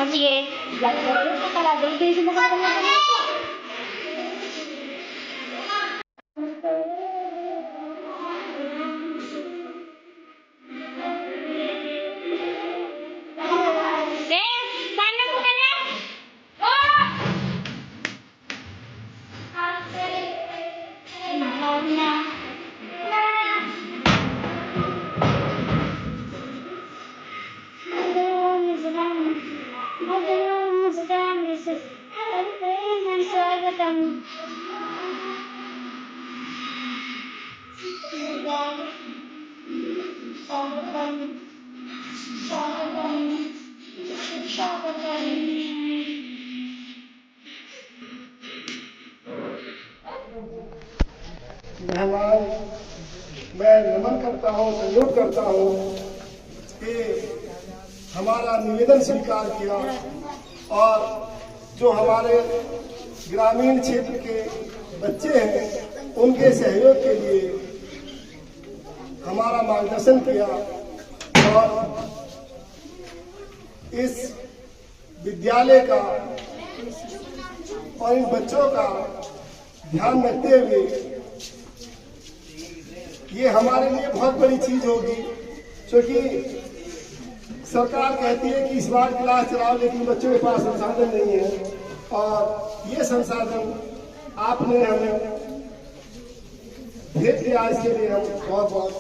Sige, lagyan mo ka lang. Doon mo ka lang. मेहमान मैं नमन करता हूँ, सल्यूट करता हूँ कि हमारा निवेदन स्वीकार किया और जो हमारे ग्रामीण क्षेत्र के बच्चे हैं उनके सहयोग के लिए हमारा मार्गदर्शन किया और इस विद्यालय का और इन बच्चों का ध्यान रखते हुए ये हमारे लिए बहुत बड़ी चीज होगी, क्योंकि सरकार कहती है कि इस बार क्लास चलाओ, लेकिन बच्चों के पास संसाधन नहीं है और ये संसाधन आपने हमें भेज दिया। इसके लिए हम बहुत बहुत,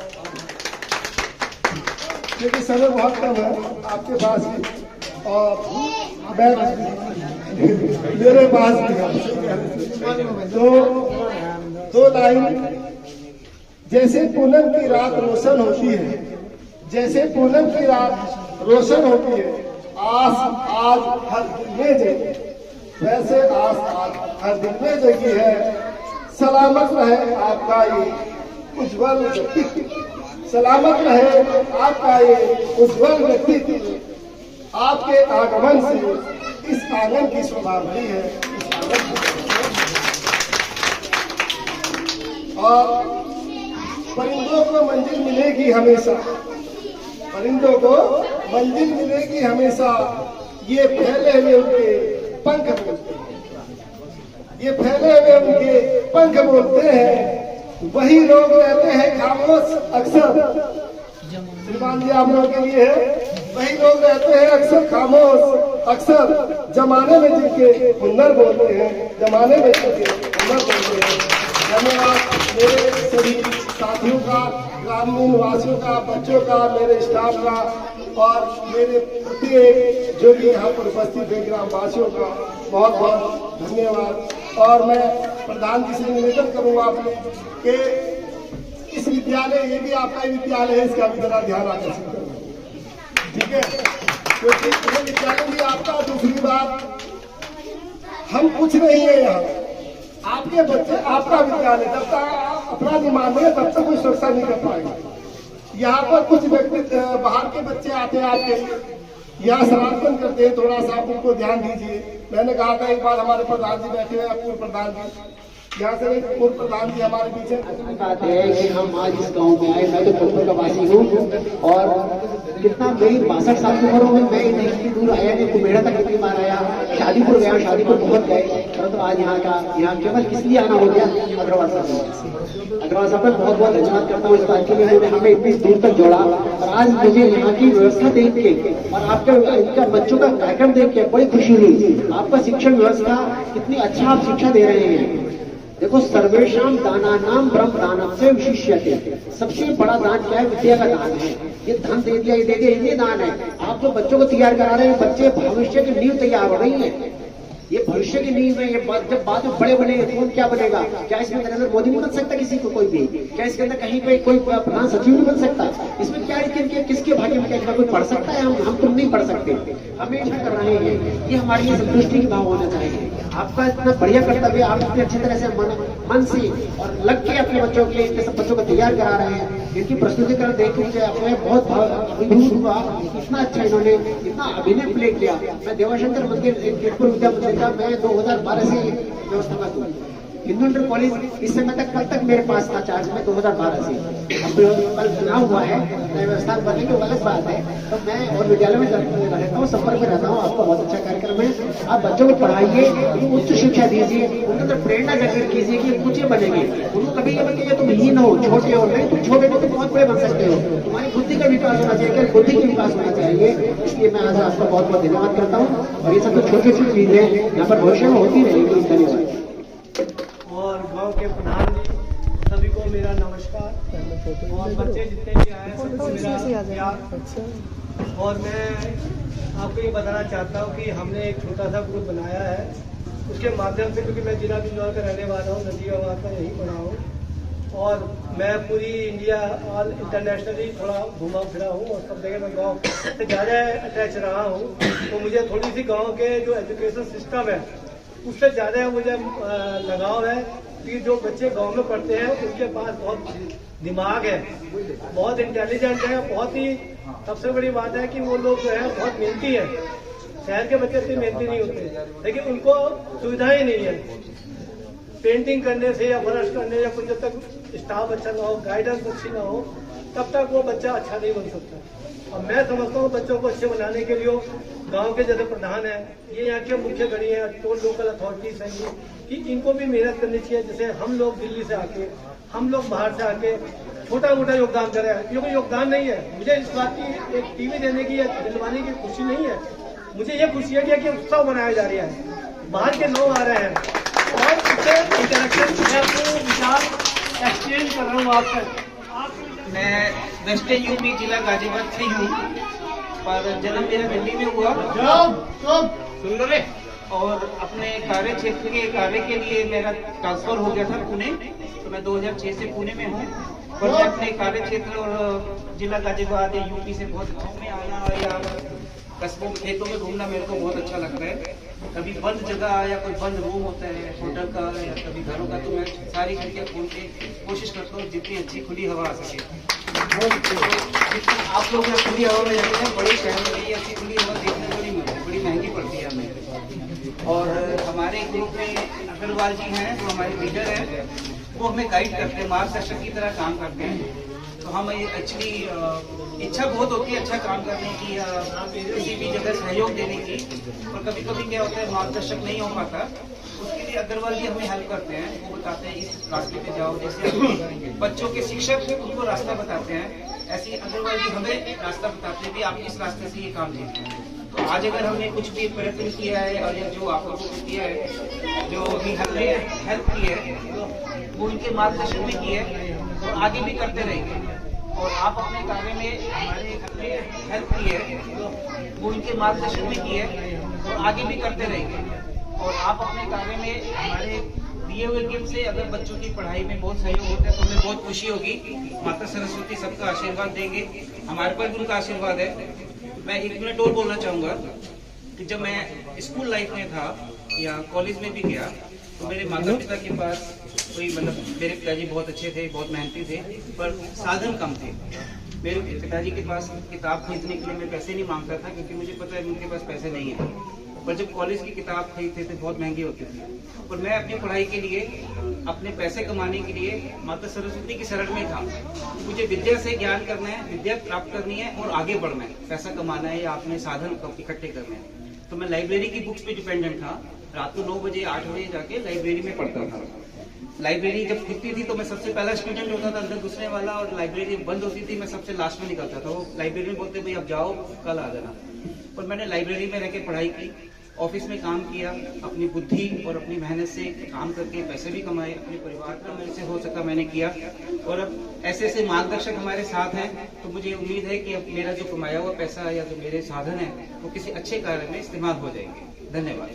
क्योंकि समय बहुत कम है आपके पास भी और मेरे पास भी। तो दो लाइन, जैसे पूनम की रात रोशन होती है, जैसे पूनम की रात रोशन होती है, आस आज हर दिल में जगी, वैसे आस आज हर दिल में जगी है। सलामत रहे आपका ये उज्जवल व्यक्तित्व, सलामत रहे आपका ये उज्जवल व्यक्तित्व। आपके आगमन से इस आंगन की शोभा बढ़ी है। और परिंदों को मंजिल मिलेगी हमेशा, परिंदों को मंजिल मिलेगी हमेशा। ये फैले हुए उनके पंख बोलते हैं, ये फैले हुए उनके पंख बोलते हैं। वही लोग रहते हैं खामोश अक्सर, श्रीमान जी आप लोगों के लिए है। वही लोग रहते हैं अक्सर खामोश, अक्सर जमाने में जिनके हुनर बोलते हैं, जमाने में जिनके हुनर बोलते हैं। धन्यवाद मेरे सभी साथियों का, ग्रामीण वासियों का, बच्चों का, मेरे स्टाफ का और मेरे प्रत्येक जो भी यहाँ पर उपस्थित है ग्रामवासियों का बहुत बहुत धन्यवाद। और मैं प्रधान जी से निवेदन करूँगा आपने कि इस विद्यालय, ये भी आपका ही विद्यालय है, इसका भी जरा ध्यान आकर्षित करना, ठीक है? क्योंकि ये विद्यालय भी आपका। दूसरी बात, हम कुछ नहीं है यहाँ, आपके बच्चे, आपका विद्यालय। जब तक आप अपना दिमाग में तब तक कोई सुरक्षा नहीं कर पाएगा। यहाँ पर कुछ व्यक्ति बाहर के बच्चे आते हैं आपके यहाँ शरारतन करते हैं, थोड़ा सा आप उनको ध्यान दीजिए। मैंने कहा था एक बार हमारे प्रधान जी बैठे हुए हैं, पूर्व प्रधान जी, यहाँ से एक पूर्व प्रधान जी हमारे पीछे। बात है कि हम आज इस गांव में आए, मैं तो भोजपुर का वासी हूँ और कितना मेरी 62 साल की उम्र में मैं इतनी दूर आया नहीं, कुमेड़ा तक कितनी बार आया, शादीपुर गया, शादीपुर बहुत गए, परंतु तो आज यहाँ केवल इसलिए आना हो गया अग्रवाल साहब। अग्रवाल साहब का बहुत बहुत धन्यवाद करता हूँ इस बात के लिए, उन्होंने हमें इतनी दूर तक जोड़ा। और आज मुझे यहाँ की व्यवस्था देख के और आपके इनका बच्चों का कार्यक्रम देख के बड़ी खुशी हुई। आपका शिक्षण व्यवस्था कितनी अच्छा आप शिक्षा दे रहे हैं। देखो, सर्वेशम दानानाम ब्रह्म दानम से विशिष्यते। सबसे बड़ा दान क्या है? विद्या का दान है। ये धन दे दिया, ये दे दिया, ये दान है। आप जो बच्चों को तैयार करा रहे हैं, बच्चे भविष्य की नींव तैयार हो रही है। ये भविष्य की नींव है। ये जब बाद में बड़े बनेंगे कौन क्या बनेगा? क्या इसमें नरेंद्र मोदी नहीं बन सकता किसी को, कोई भी? क्या इसके अंदर कहीं पे कोई प्रधान सचिव नहीं बन सकता? इसमें क्या किसके भाग्य में क्या कोई पढ़ सकता है? हम तुम नहीं पढ़ सकते। हमें इच्छा कर रहे हैं, ये हमारे लिए संतुष्टि की भाव होना चाहिए। आपका इतना बढ़िया कर्तव्य, आप इतने अच्छी तरह से मन से और लग के अपने बच्चों के लिए सब बच्चों को तैयार करा रहे हैं। इनकी प्रस्तुतिकरण देख के अपने बहुत अभिभूत हुआ। इतना अच्छा इन्होंने इतना अभिनय प्ले किया। मैं देवाशंकर मंदिर कीर्तपुर विद्या मंदिर का मैं 2012 से व्यवस्थापक हूँ। हिंदू इंटर कॉलेज इस समय तक कल तक मेरे पास था चार्ज में 2012 से। अब कल बना हुआ है, नया व्यवस्था बनने की अलग बात है। तो मैं और विद्यालय में रहता हूँ, संपर्क में रहता हूँ। आपका बहुत अच्छा कार्यक्रम है। आप बच्चों को पढ़ाइए, उनको उच्च शिक्षा दीजिए, उनके अंदर प्रेरणा जागृत कीजिए कि ऊंचे बनेंगे। उनको कभी ये बताइए तुम ही ना हो, छोटे हो। नहीं, तुम छोटे नहीं, तुम बहुत बड़े बन सकते हो। तुम्हारी बुद्धि का विकास होना चाहिए, बुद्धि का विकास होना चाहिए। इसलिए मैं आज आपका बहुत बहुत धन्यवाद करता हूँ। और ये सब तो छोटी छोटी चीजें यहाँ पर भविष्य में होती रहेगी। धन्यवाद। और गांव के प्रधान जी सभी को मेरा नमस्कार। और बच्चे जितने भी आए सबको मेरा प्यार। और मैं आपको ये बताना चाहता हूँ कि हमने एक छोटा सा ग्रुप बनाया है, उसके माध्यम से, क्योंकि मैं जिला बिजनौर का रहने वाला हूँ, नजीबाबाद का यही पढ़ा हूँ। और मैं पूरी इंडिया ऑल इंटरनेशनली थोड़ा घूमा फिरा हूँ और सब जगह मैं गाँव से ज़्यादा अटैच रहा हूँ। तो मुझे थोड़ी सी गाँव के जो एजुकेशन सिस्टम है उससे ज़्यादा मुझे लगाव है कि जो बच्चे गांव में पढ़ते हैं उनके पास बहुत दिमाग है, बहुत इंटेलिजेंट है, बहुत ही सबसे बड़ी बात है कि वो लोग जो है बहुत मेहनती है। शहर के बच्चे इतने मेहनती नहीं होते, लेकिन उनको सुविधाएं नहीं है पेंटिंग करने से या ब्रश करने या कुछ। जब तक स्टाफ अच्छा ना हो, गाइडेंस अच्छी ना हो, तब तक वो बच्चा अच्छा नहीं बन सकता। और मैं समझता हूँ बच्चों को अच्छे बनाने के लिए गांव के जैसे प्रधान है, ये यहाँ के मुख्य गढ़ी है, तो लोकल अथॉरिटीज हैं कि इनको भी मेहनत करनी चाहिए। जैसे हम लोग दिल्ली से आके, हम लोग बाहर से आके छोटा मोटा योगदान करें, ये कोई योगदान नहीं है। मुझे इस बात की एक टीवी देने की या दिलवाने की खुशी नहीं है, मुझे ये खुशी है कि उत्सव मनाया जा रहा है, बाहर के लोग आ रहे हैं और इससे इंटरेक्शन, मैं अपने विचार एक्सचेंज कर रहा हूँ आपसे। मैं वेस्टर्न यूपी जिला गाजियाबाद से हूँ, पर जन्म मेरा दिल्ली में हुआ। सुन लो रे। और अपने कार्य क्षेत्र के कार्य के लिए मेरा ट्रांसफर हो गया था पुणे, तो मैं 2006 से पुणे में हूँ। पर मैं अपने कार्य क्षेत्र और जिला गाजियाबाद या यूपी से बहुत गाँव में आना या कस्बों खेतों में घूमना मेरे को बहुत अच्छा लगता है। कभी बंद जगह या कोई बंद रूम होता है होटल का या कभी घरों का, तो मैं सारी खिड़कियाँ खोल के कोशिश करता हूँ जितनी अच्छी खुली हवा आ सके। जितनी आप लोग खुली हवा में जाते हैं, बड़े शहरों में ये अच्छी खुली हवा देखने बड़ी महंगी पड़ती है हमें। और हमारे ग्रुप में अग्रवाल जी हैं, जो हमारे लीडर हैं, वो हमें गाइड करते हैं, मार्गदर्शक की तरह काम करते हैं। तो हम एक्चुअली इच्छा बहुत होती है अच्छा काम करने की या किसी भी जगह सहयोग देने की, और कभी कभी क्या होता है मार्गदर्शक नहीं हो पाता, उसके लिए अग्रवाल जी हमें हेल्प करते हैं। वो बताते हैं इस रास्ते पे जाओ, जैसे बच्चों के शिक्षक उनको रास्ता बताते हैं, ऐसे अग्रवाल जी हमें रास्ता बताते हैं कि आप इस रास्ते से ये काम कीजिए। तो आज अगर हमने कुछ भी प्रयत्न किया है और जो आप लोगों को किया है, जो भी हमने हेल्प की है, वो उनके मार्गदर्शन में की है। और आगे भी करते रहेंगे। और आप अपने कार्य में हमारे अपने हेल्प की है, वो इनके मार्गदर्शन में की है और आगे भी करते रहेंगे। और आप अपने कार्य में हमारे दिए हुए गिफ्ट से अगर बच्चों की पढ़ाई में बहुत सहयोग होता है तो हमें बहुत खुशी होगी। माता सरस्वती सबका आशीर्वाद देंगे, हमारे पर भी उनका आशीर्वाद है। मैं 1 मिनट और बोलना चाहूँगा कि जब मैं स्कूल लाइफ में था या कॉलेज में भी गया तो मेरे माता पिता के पास कोई मेरे पिताजी बहुत अच्छे थे, बहुत मेहनती थे, पर साधन कम थे। मेरे पिताजी के पास किताब खरीदने के लिए मैं पैसे नहीं मांगता था क्योंकि मुझे पता है उनके पास पैसे नहीं है। पर जब कॉलेज की किताब खरीदते थे बहुत महंगी होती थी, और मैं अपनी पढ़ाई के लिए अपने पैसे कमाने के लिए माता सरस्वती की शरण में था। मुझे विद्या से ज्ञान करना है, विद्या प्राप्त करनी है और आगे बढ़ना है, पैसा कमाना है या अपने साधन इकट्ठे करने हैं। तो मैं लाइब्रेरी की बुक्स पे डिपेंडेंट था। रात को 9 बजे 8 बजे जाके लाइब्रेरी में पढ़ता था। लाइब्रेरी जब खुलती थी तो मैं सबसे पहला स्टूडेंट होता था अंदर घुसने वाला, और लाइब्रेरी बंद होती थी मैं सबसे लास्ट में निकलता था। वो लाइब्रेरी में बोलते भाई अब जाओ, कल आ जाना। और मैंने लाइब्रेरी में रह के पढ़ाई की, ऑफिस में काम किया, अपनी बुद्धि और अपनी मेहनत से काम करके पैसे भी कमाए, अपने परिवार का मेरे से हो सका मैंने किया। और अब ऐसे ऐसे मार्गदर्शक हमारे साथ हैं, तो मुझे उम्मीद है कि अब मेरा जो कमाया हुआ पैसा या जो मेरे साधन है वो किसी अच्छे कार्य में इस्तेमाल हो जाएंगे। धन्यवाद।